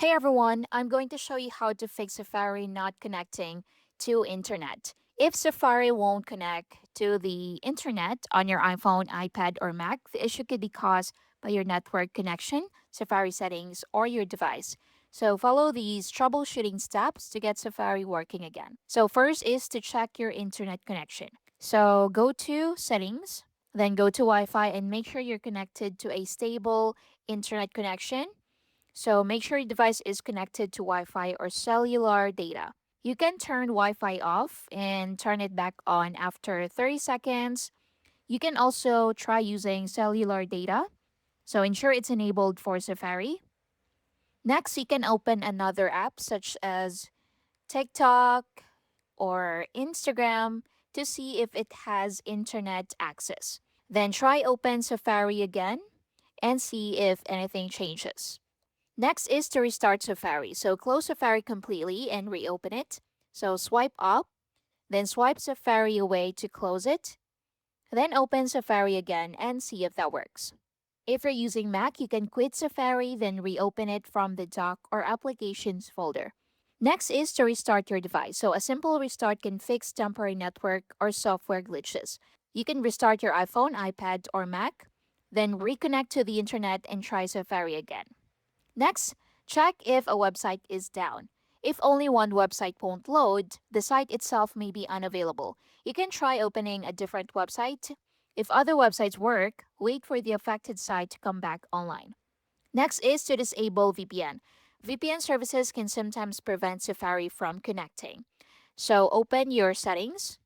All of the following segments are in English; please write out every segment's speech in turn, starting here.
Hey everyone, I'm going to show you how to fix Safari not connecting to internet. If Safari won't connect to the internet on your iPhone, iPad, or Mac, the issue could be caused by your network connection, Safari settings, or your device. So follow these troubleshooting steps to get Safari working again. So first is to check your internet connection. So go to settings, then go to Wi-Fi and make sure you're connected to a stable internet connection, so make sure your device is connected to Wi Fi or cellular data. You can turn Wi Fi off and turn it back on after 30 seconds. You can also try using cellular data, so ensure it's enabled for Safari. Next, you can open another app such as TikTok or Instagram to see if it has internet access. Then try open Safari again and see if anything changes. Next is to restart Safari. So close Safari completely and reopen it. So swipe up, then swipe Safari away to close it. Then open Safari again and see if that works. If you're using Mac, you can quit Safari, then reopen it from the dock or applications folder. Next is to restart your device. So a simple restart can fix temporary network or software glitches. You can restart your iPhone, iPad, or Mac, then reconnect to the internet and try Safari again. Next, check if a website is down. If only one website won't load, the site itself may be unavailable. You can try opening a different website. If other websites work, wait for the affected site to come back online. Next is to disable VPN. VPN services can sometimes prevent Safari from connecting. So open your settings.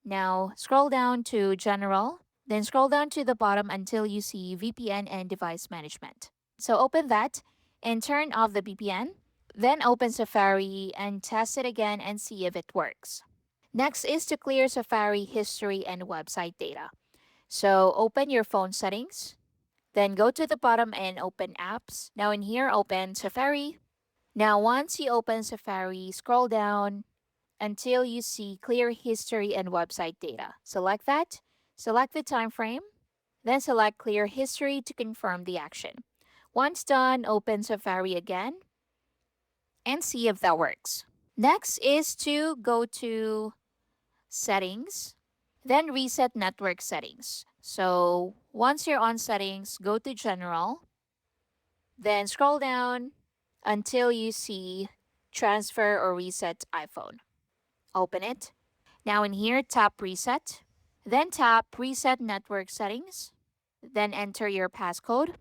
Now scroll down to General, then scroll down to the bottom until you see VPN and Device Management. So open that and turn off the VPN. Then open Safari and test it again and see if it works. Next is to clear Safari history and website data. So open your phone settings, then go to the bottom and open apps. Now in here, open Safari. Now once you open Safari, scroll down until you see clear history and website data. Select that, select the time frame, then select clear history to confirm the action. Once done, open Safari again and see if that works. Next is to go to settings, then reset network settings. So once you're on settings, go to general, then scroll down until you see transfer or reset iPhone. Open it. Now in here, tap reset, then tap reset network settings, then enter your passcode.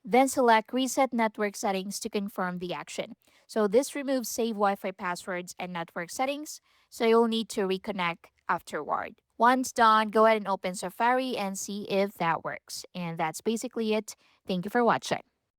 Then select Reset Network Settings to confirm the action. So this removes save Wi-Fi passwords and network settings, so you'll need to reconnect afterward. Once done, go ahead and open Safari and see if that works. And that's basically it. Thank you for watching.